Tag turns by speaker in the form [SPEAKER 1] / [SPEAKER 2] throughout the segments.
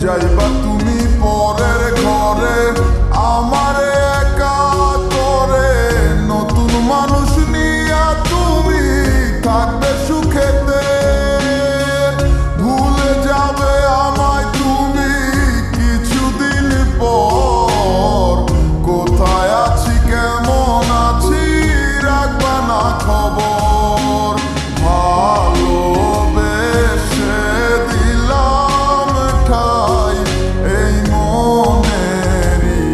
[SPEAKER 1] যাইবা তুমি পরের ঘরে আমারে একা করে, নতুন মানুষ নিয়া তুমি থাকবে সুখেতে, ভুলে যাবে আমায় তুমি কিছুদিন পর। কোথায় আছি কেমন আছি রাখবা না খবর, ভালোবেসে দিলাম ঠাই এই মনেরই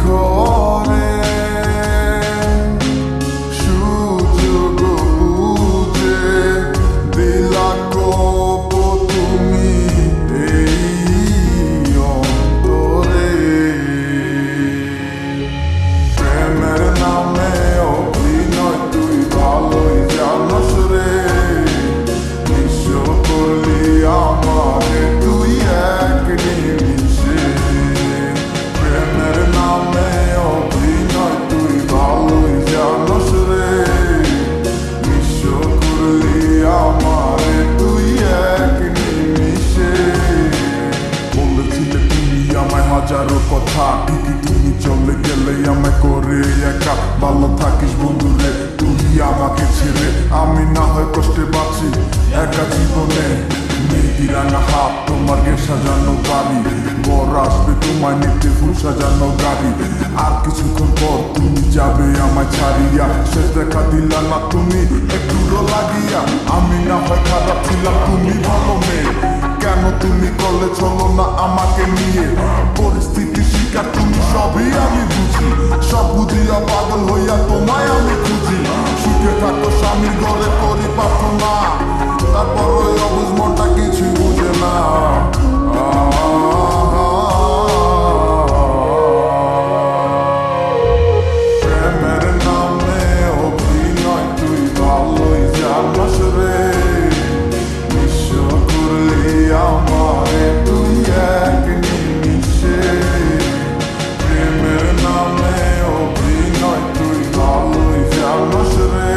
[SPEAKER 1] ঘরে। সুযোগ বুঝে দিলা কোপ তুমি এই অন্তরে, প্রেমের নামে অভিনয় তুই ভালোই জানোস রে, নিঃস্ব করলি আমারে তুই এক নিমিষে। প্রেমের নামে অভিনয় তুই ভালোই জানোস রে, নিঃস্ব করলি আমারে তুই এক নিমিষে। বলেছিলে তুমি আমায় হাজারো কথা, ঠিকই তুমি চলে গেলে আমায় করে একা। ভালো থাকিস বন্ধুরে তুই আমাকে ছেড়ে, আমি না হয় কষ্টে বাঁচি একা জীবনে। মেহেদি রাঙা হাত তোমার গে সাজানো বাড়ি, বর আসবে তোমায় নিতে ফুল সাজানো গাড়ি। আর কিছুক্ষণ পর তুমি যাবে আমায় ছাড়িয়া, শেষ দেখা দিলা না তুমি একটুরো লাগিয়া। আমি না হয় খারাপ ছিলাম তুমি ভালো মেয়ে, কেন তুমি করলে চলো না আমাকে নিয়ে। পরিস্থিতি শিকার তুমি সবই আমি বুঝি, সব বুঝিয়া পাগল হইয়া তোমায় আমি খুঁজি। সুখে থাকো স্বামীর ঘরে করি প্রার্থনা, তারপর ওই অবুঝ মনটা কিছু বুঝে না। প্রেমের নামে অভিনয় তুই ভালোই জানোস রে, নিঃস্ব করলি আমারে তুই এক নিমিষে। প্রেমের নামে অভিনয় তুই ভালোই জানোস রে,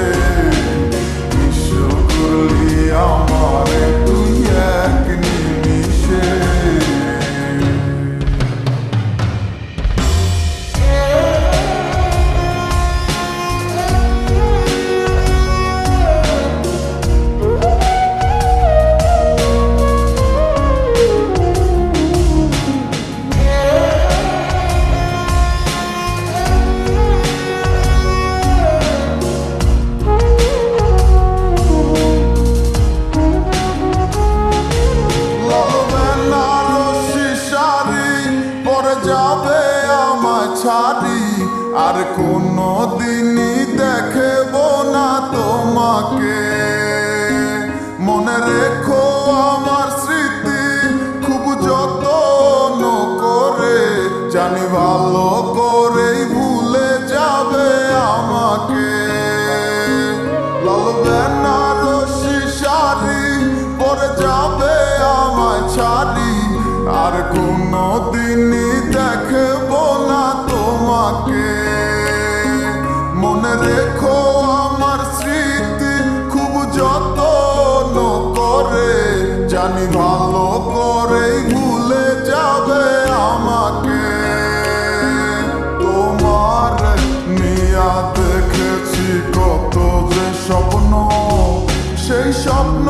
[SPEAKER 1] নিঃস্ব করলি আমারে তুই এক নিমিষে। যাবে আমায় ছাড়ি আর কোনো দিনই দেখব না তোমাকে। মনে রেখো আমার স্মৃতি খুব যত্ন করে, জানি ভালো করেই ভুলে যাবে আমাকে। লাল বেনারসি শাড়ি পরে যাবে আমায় ছাড়ি আর কোনো দিনই দেখব না তোমাকে। মনে রেখো আমার স্মৃতি খুব যত্ন করে, জানি ভালো করেই ভুলে যাবে আমাকে। তোমার নিয়া দেখেছি কত যে স্বপ্ন, সেই স্বপ্ন